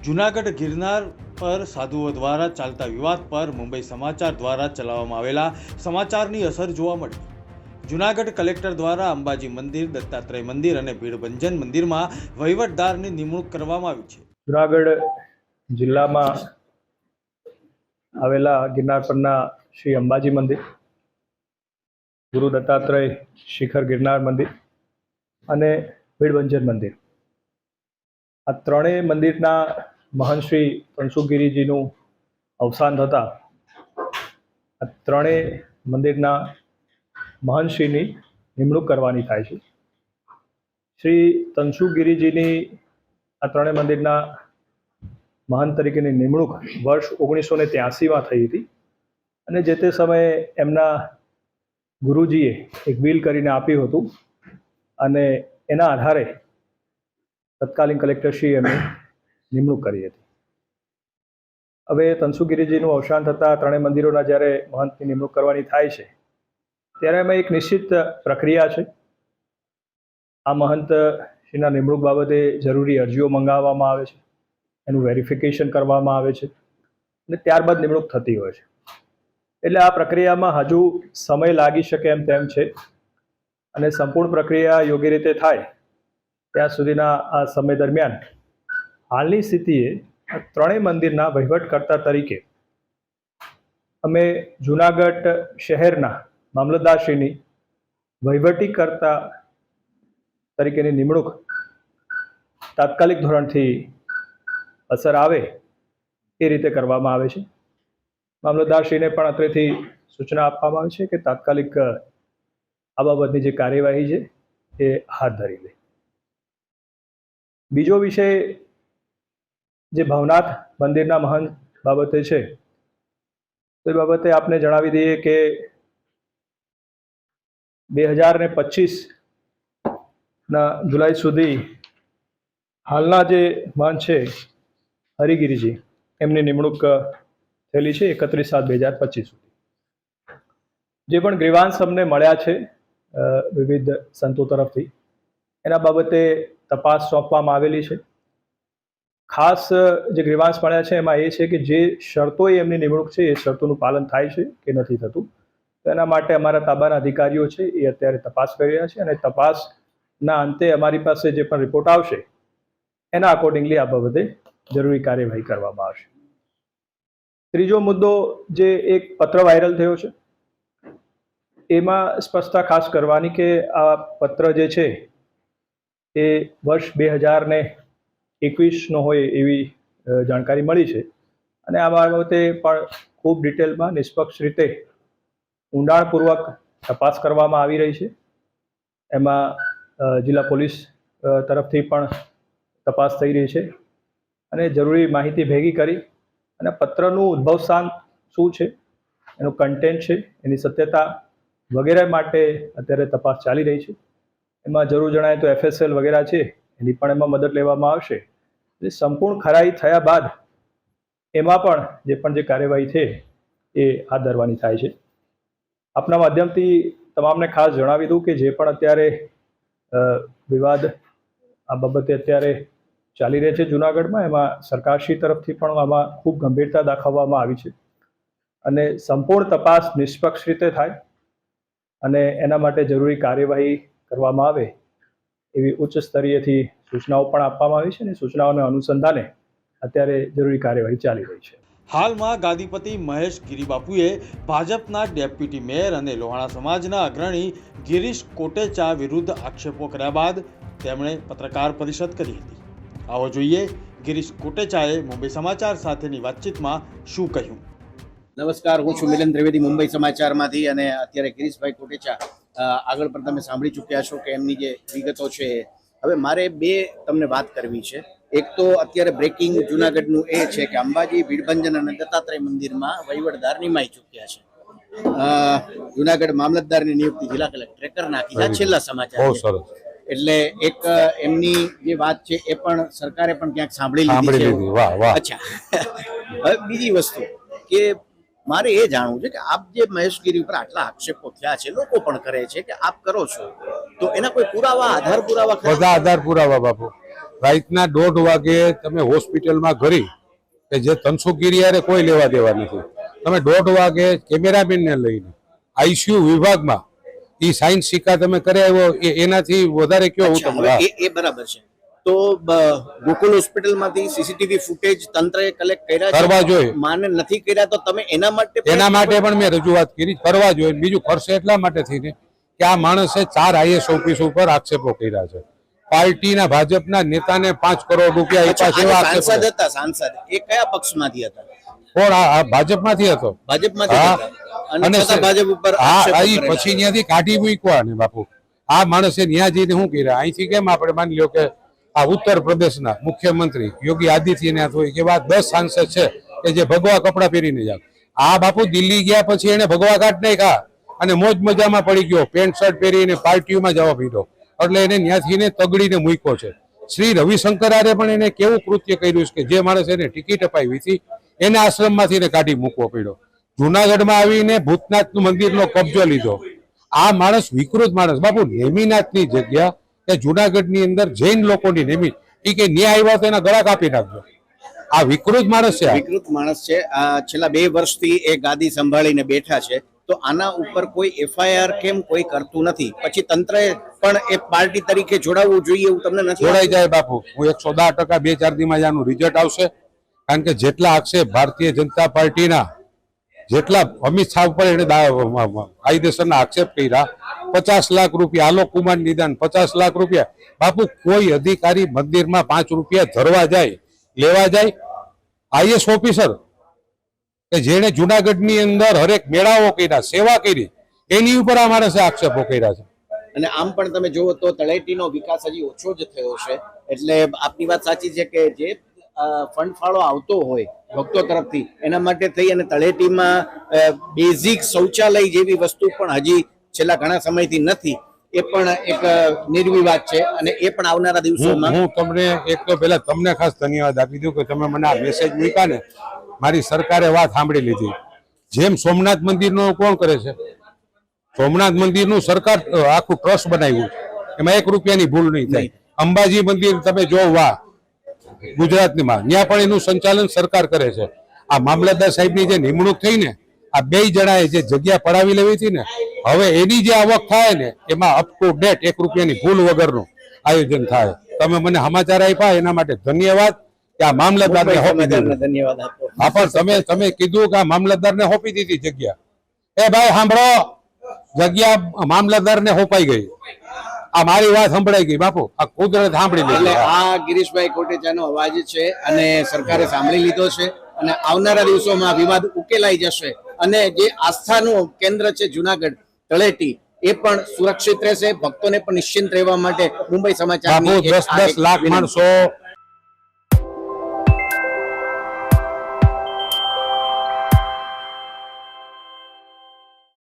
જૂનાગઢ ગિરનાર પર સાધુઓ દ્વારા ચાલતા વિવાદ પર મુંબઈ સમાચાર દ્વારા ચલાવવામાં આવેલા સમાચારની અસર જોવા મળી। જૂનાગઢ કલેક્ટર દ્વારા અંબાજી મંદિર, દત્તાત્રેય મંદિર અને ભીડભંજન મંદિરમાં વહીવટદારની નિમણૂક કરવામાં આવી છે। જૂનાગઢ જિલ્લામાં આવેલા ગિરનાર પરના શ્રી અંબાજી મંદિર, ગુરુ દત્તાત્રેય શિખર ગિરનાર મંદિર અને ભીડભંજન મંદિર, આ ત્રણેય મંદિરના મહંત શ્રી તનસુખગીરીજીનું અવસાન થતાં આ ત્રણેય મંદિરના મહંતશ્રીની નિમણૂક કરવાની થાય છે। શ્રી તનસુખગીરીજીની આ ત્રણેય મંદિરના મહંત તરીકેની નિમણૂક વર્ષ 1983માં થઈ હતી અને જે તે સમયે એમના ગુરુજીએ એક વિલ કરીને આપ્યું હતું અને એના આધારે તત્કાલીન કલેક્ટરશ્રીએ એમની નિમણૂક કરી હતી। હવે તનસુખગીરીજીનું અવસાન થતાં ત્રણેય મંદિરોના જ્યારે મહંતની નિમણૂક કરવાની થાય છે ત્યારે એમાં એક નિશ્ચિત પ્રક્રિયા છે। આ મહંતશ્રીના નિમણૂક બાબતે જરૂરી અરજીઓ મંગાવવામાં આવે છે, એનું વેરિફિકેશન કરવામાં આવે છે અને ત્યારબાદ નિમણૂક થતી હોય છે। એટલે આ પ્રક્રિયામાં હજુ સમય લાગી શકે એમ તેમ છે અને સંપૂર્ણ પ્રક્રિયા યોગ્ય રીતે થાય ત્યાં સુધીના આ સમય દરમિયાન હાલની સ્થિતિએ ત્રણેય મંદિરના વહીવટકર્તા તરીકે અમે જૂનાગઢ શહેરના મામલતદારશ્રીની વહીવટીકર્તા તરીકેની નિમણૂક તાત્કાલિક ધોરણથી અસર આવે એ રીતે કરવામાં આવે છે। મામલતદારશ્રીને પણ અત્રેથી સૂચના આપવામાં આવે છે કે તાત્કાલિક આ બાબતની જે કાર્યવાહી છે એ હાથ ધરી લે। બીજો વિષય જે ભવનાથ મંદિરના મહંત બાબતે છે તો એ બાબતે આપને જણાવી દઈએ કે 2025ના જુલાઈ સુધી હાલના જે મહંત છે હરિગીરીજી, એમની નિમણૂક થયેલી છે 31/7/2025 સુધી। જે પણ ગ્રીવાંશ અમને મળ્યા છે વિવિધ સંતો તરફથી એના બાબતે તપાસ સોંપવામાં આવેલી છે। ખાસ જે ગ્રીવાંશ મળ્યા છે એમાં એ છે કે જે શરતોએ એમની નિમણૂક છે એ શરતોનું પાલન થાય છે કે નથી થતું, તો એના માટે અમારા તાબાના અધિકારીઓ છે એ અત્યારે તપાસ કરી રહ્યા છે અને તપાસના અંતે અમારી પાસે જે પણ રિપોર્ટ આવશે એના અકોર્ડિંગલી આ બાબતે જરૂરી કાર્યવાહી કરવામાં આવશે। ત્રીજો મુદ્દો જે એક પત્ર વાયરલ થયો છે એમાં સ્પષ્ટતા ખાસ કરવાની કે આ પત્ર જે છે એ વર્ષ 2021નો હોય એવી જાણકારી મળી છે અને આ બાબતે પણ ખૂબ ડિટેલમાં નિષ્પક્ષ રીતે ઊંડાણપૂર્વક તપાસ કરવામાં આવી રહી છે। એમાં જિલ્લા પોલીસ તરફથી પણ તપાસ થઈ રહી છે અને જરૂરી માહિતી ભેગી કરી અને પત્રનું ઉદ્ભવ સ્થાન શું છે, એનું કન્ટેન્ટ છે, એની સત્યતા વગેરે માટે અત્યારે તપાસ ચાલી રહી છે। એમાં જરૂર જણાય તો FSL વગેરે છે એની પણ એમાં મદદ લેવામાં આવશે। એટલે સંપૂર્ણ ખરાઈ થયા બાદ એમાં પણ જે કાર્યવાહી છે એ હાથ ધરવાની થાય છે। આપના માધ્યમથી તમામને ખાસ જણાવી દઉં કે જે પણ અત્યારે વિવાદ આ બાબતે અત્યારે ચાલી રહે છે જૂનાગઢમાં, એમાં સરકારશ્રી તરફથી પણ આમાં ખૂબ ગંભીરતા દાખવવામાં આવી છે અને સંપૂર્ણ તપાસ નિષ્પક્ષ રીતે થાય અને એના માટે જરૂરી કાર્યવાહી કરવામાં આવે એવી ઉચ્ચ સ્તરીયથી સૂચનાઓ પણ આપવામાં આવી છે અને સૂચનાઓના અનુસંધાને અત્યારે જરૂરી કાર્યવાહી ચાલી રહી છે। હાલમાં ગાદીપતિ મહેશ ગિરીબાપુએ ભાજપના ડેપ્યુટી મેયર અને લોહાણા સમાજના અગ્રણી ગિરીશ કોટેચા વિરુદ્ધ આક્ષેપો કર્યા બાદ તેમણે પત્રકાર પરિષદ કરી હતી। આવો જોઈએ ગિરીશ કોટેચાએ મુંબઈ સમાચાર સાથેની વાતચીતમાં શું કહ્યું। નમસ્કાર, હું છું મિલન ત્રિવેદી મુંબઈ સમાચારમાંથી અને અત્યારે ગિરીશભાઈ કોટેચા આગળ પણ તમે સાંભળી ચૂક્યા છો કે એમની જે વિગતો છે। હવે મારે બે તમને વાત કરવી છે। એક તો અત્યારે બ્રેકિંગ જૂનાગઢનું એ છે કે અંબાજી, ભીડભંજન અને દત્તાત્રેય મંદિરમાં વહીવટદાર નિમાઈ ચૂક્યા છે। જૂનાગઢ મામલતદારની નિયુક્તિ જિલ્લા કલેક્ટરે કરી નાખી છે, છેલ્લા સમાચાર છે। એટલે એક એમની જે વાત છે એ પણ સરકારે પણ ક્યાંક સાંભળી લીધી છે। અચ્છા, હવે બીજી વસ્તુ કે મારે એ જાણવું છે કે આપ જે મહેશગીરી ઉપર આટલા આક્ષેપો થયા છે, લોકો પણ કરે છે કે આપ કરો છો, તો એના કોઈ પુરાવા, આધાર પુરાવા? બધા આધાર પુરાવા બાપુ, રાતના 1:30 વાગે તમે હોસ્પિટલમાં ઘરી કે જે તનસુખગીરી યારે કોઈ લેવા દેવા નથી, તમે 1:30 વાગે કેમેરામેનને લઈને આઈસીયુ વિભાગમાં એ સાયન્સ શીખા તમે કરી આવ્યો, એનાથી વધારે કયો હું અચ્છા, તમને હવે એ બરાબર છે. તો ગોકુલ હોસ્પિટલમાંથી સીસીટીવી ફૂટેજ તંત્રએ કલેક્ટ કર્યા છે? કરવા જોઈએ. માને નથી કર્યા તો તમે એના માટે પણ મેં રજૂઆત કરી, કરવા જોઈએ. બીજું ખર્ચે એટલા માટે થઈને કે આ માણસે 4 આઈએસ ઓફિસ ઉપર આક્ષેપો કર્યા છે. પાર્ટીના ભાજપના નેતાને 5 કરોડ રૂપિયા આપ્યા છે એવા આક્ષેપો. સાંસદ હતા, સાંસદ એ કયા પક્ષમાંથી હતા? કોણ? આ ભાજપમાંથી હતો. ભાજપમાંથી હા. હતા. અને છતાં ભાજપ ઉપર હા, આક્ષેપો ઈ કરેલા. પછી ત્યાંથી કાઢી મૂક્યા ને બાપુ. આ માણસે ત્યાં જઈને શું કર્યા? અહીંથી કેમ આપણે માની લ્યો કે આ ઉત્તર પ્રદેશના મુખ્યમંત્રી યોગી આદિત્યનાથ હોય કે 10 સાંસદ છે કે જે ભગવા કપડા પહેરીને જાય. આ બાપુ દિલ્હી ગયા પછી એને ભગવા કાઢ નાખ્યા અને મોજ મજામાં પડી ગયો, પેન્ટ શર્ટ પહેરીને પાર્ટીઓમાં જવા પીધો, એટલે એને ત્યાંથી તગડીને મૂક્યો છે. શ્રી રવિશંકરારે પણ એને કેવું કૃત્ય કર્યું છે કે જે માણસ એને ટિકિટ અપાવી હતી એને આશ્રમમાંથી કાઢી મૂકવો પડ્યો. જુનાગઢમાં આવીને ભૂતનાથનું મંદિરનો કબજો લીધો. આ માણસ વિકૃત માણસ બાપુ. નેમિનાથની જગ્યા કે જુનાગઢની અંદર જૈન લોકોની નેમી, એ કે ન્યાય આવ્યા તો એના ગળા કાપી નાખજો. આ વિકૃત માણસ છે. વિકૃત માણસ છે. આ છેલ્લા 2 વર્ષથી એ ગાદી સંભાળીને બેઠા છે, તો આના ઉપર કોઈ એફઆઈઆર કેમ કોઈ કરતું નથી? પછી તંત્રએ પણ એ પાર્ટી તરીકે જોડાવવું જોઈએ એવું તમને નથી? જોડાઈ જાય બાપુ. હું 110% 2-4 દીમાં આનું રિઝલ્ટ આવશે. કારણ કે જેટલા આક્ષેપ ભારતીય જનતા પાર્ટીના, જેટલા અમિત શાહ ઉપર એને કાયદેસરના આક્ષેપ કર્યા, 50 લાખ રૂપિયા આલોક કુમાર નિદાન, 50 લાખ રૂપિયા બાપુ. કોઈ અધિકારી મંદિરમાં 5 રૂપિયા ધરવા જાય, લેવા જાય? આઈએસ ઓફિસર કે જેને જુનાગઢની અંદર હરેક મેળાઓ કર્યા, સેવા કરી, એની ઉપર આ માણસે આક્ષેપો કર્યા છે. અને આમ પણ તમે જુઓ તો તળેટીનો વિકાસ હજી ઓછો જ થયો છે. એટલે આપની વાત સાચી છે કે જે ફંડ ફાળો આવતો હોય ભક્તો તરફથી એના માટે થઈ અને તળેટીમાં બેઝિક શૌચાલય જેવી વસ્તુ પણ હજી છેલ્લા ઘણા સમયથી નથી. એ પણ એક નિર્વિવાદ છે અને એ પણ આવનારા દિવસોમાં હું તમને એક તો પહેલા તમને ખાસ ધન્યવાદ આપી દઉં કે તમે મને આ મેસેજ મૂક્યા ને, મારી સરકારે વાત સાંભળી લીધી. જેમ સોમનાથ મંદિરનો કોણ કરે છે? સોમનાથ મંદિરનું સરકાર આખું ટ્રસ્ટ બનાવ્યું છે, એમાં 1 રૂપિયાની ભૂલ નહીં થાય. અંબાજી મંદિર તમે જો વાહ ગુજરાતમાં, ત્યાં પણ એનું સંચાલન સરકાર કરે છે. આ મામલતદાર સાહેબની જે નિમણૂક થઈ ને, આ 2 જણાએ જે જગ્યા પડાવી લેવી હતી ને, હવે એની જે આવક થાય ને એમાં અપ ટુ ડેટ 1 રૂપિયાની ભૂલ વગરનું આયોજન થાય. તમે મને સમાચાર આપ્યા એના માટે ધન્યવાદ. કે આ મામલતદારને સોંપી દીધું. ધન્યવાદ આપો. હા, પણ તમે કીધું કે આ મામલતદારને સોંપી દીધી જગ્યા. એ ભાઈ સાંભળો, જગ્યા મામલતદારને સોંપાઈ ગઈ. આ મારી વાત સંભળાઈ ગઈ બાપુ. આ કુદરત સાંભળી એટલે લીધી. આ ગિરીશભાઈ કોટેચાનો અવાજ છે અને સરકારે સાંભળી લીધો છે અને આવનારા દિવસોમાં વિવાદ ઉકેલાઈ જશે અને જે આસ્થાનું કેન્દ્ર છે જુનાગઢ તળેટી એ પણ સુરક્ષિત રહેશે. ભક્તોને પણ નિશ્ચિંત રહેવા માટે મુંબઈ સમાચાર બાપુ 10-10 લાખ માણસો